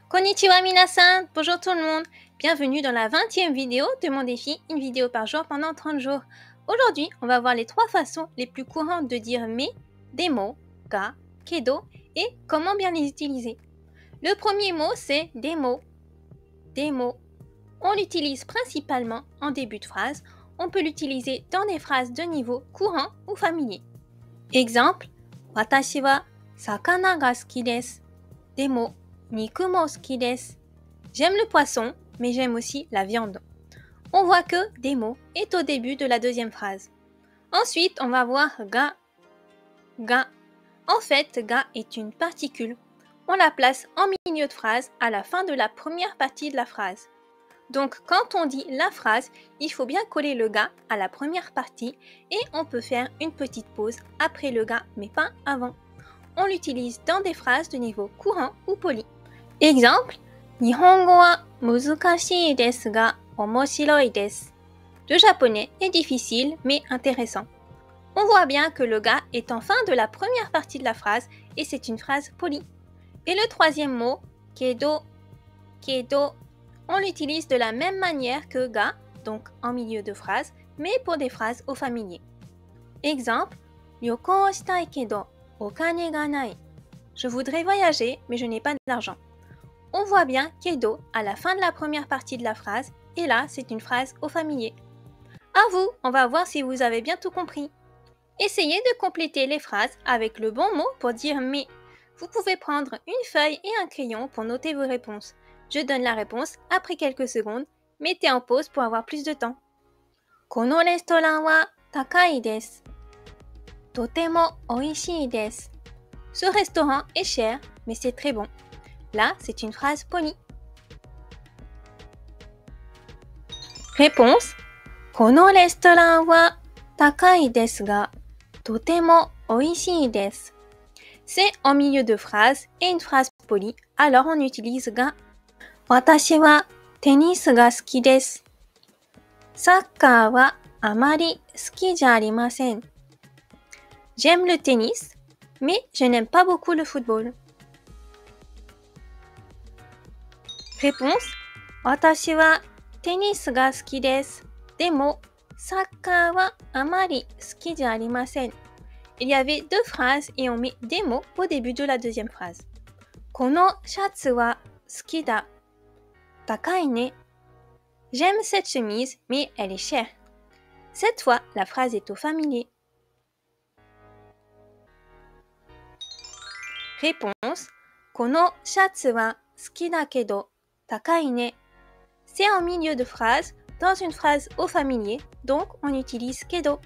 Konnichiwa minasan, bonjour tout le monde, bienvenue dans la 20e vidéo de mon défi, une vidéo par jour pendant 30 jours. Aujourd'hui, on va voir les 3 façons les plus courantes de dire mais, des mots, ga, kedo et comment bien les utiliser. Le premier mot c'est des mots. Des mots. On l'utilise principalement en début de phrase, on peut l'utiliser dans des phrases de niveau courant ou familier. Exemple, watashi wa sakana ga suki desu. Des mots. Niku mo suki desu. J'aime le poisson, mais j'aime aussi la viande. On voit que des mots est au début de la deuxième phrase. Ensuite, on va voir ga. Ga. En fait, ga est une particule. On la place en milieu de phrase à la fin de la première partie de la phrase. Donc, quand on dit la phrase, il faut bien coller le ga à la première partie et on peut faire une petite pause après le ga, mais pas avant. On l'utilise dans des phrases de niveau courant ou poli. Exemple, Nihongo wa muzukashii desu ga omoshiroi desu. Le japonais est difficile mais intéressant. On voit bien que le ga est en fin de la première partie de la phrase et c'est une phrase polie. Et le troisième mot, kedo, kedo, on l'utilise de la même manière que ga, donc en milieu de phrase, mais pour des phrases au familier. Exemple, Ryoko shitai kedo okane ga nai. Je voudrais voyager, mais je n'ai pas d'argent. On voit bien kedo à la fin de la première partie de la phrase, et là, c'est une phrase au familier. À vous, on va voir si vous avez bien tout compris. Essayez de compléter les phrases avec le bon mot pour dire mais. Vous pouvez prendre une feuille et un crayon pour noter vos réponses. Je donne la réponse après quelques secondes. Mettez en pause pour avoir plus de temps. Kono restaurant wa takai desu. Totemo oishii desu. Ce restaurant est cher, mais c'est très bon. Là, c'est une phrase polie. Réponse. Kono restaurant wa takai desu ga totemo oishii desu. C'est en milieu de phrase et une phrase polie, alors on utilise ga. Watashi wa tennis ga suki desu. Sakkar wa amari suki ja arimasen. J'aime le tennis, mais je n'aime pas beaucoup le football. Réponse. Watashi wa tennis ga suki desu. Demo, sakkar wa amari suki ja arimasen. Il y avait deux phrases et on met des mots au début de la deuxième phrase. Kono shatsu wa suki da. Takai ne. J'aime cette chemise, mais elle est chère. Cette fois, la phrase est au familier. Réponse. Kono shatsu wa suki da kedo takai ne. C'est en milieu de phrase, dans une phrase au familier, donc on utilise kedo.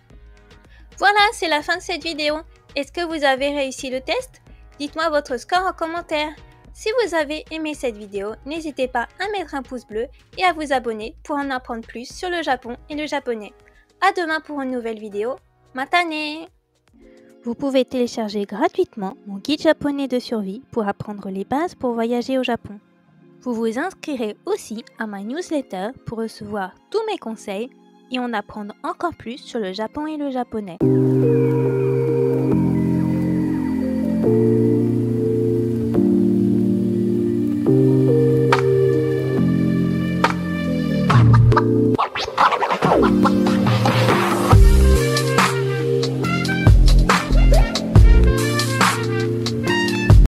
Voilà, c'est la fin de cette vidéo. Est-ce que vous avez réussi le test? Dites-moi votre score en commentaire. Si vous avez aimé cette vidéo, n'hésitez pas à mettre un pouce bleu et à vous abonner pour en apprendre plus sur le Japon et le japonais. À demain pour une nouvelle vidéo. Matane! Vous pouvez télécharger gratuitement mon guide japonais de survie pour apprendre les bases pour voyager au Japon. Vous vous inscrirez aussi à ma newsletter pour recevoir tous mes conseils et en apprendre encore plus sur le Japon et le japonais.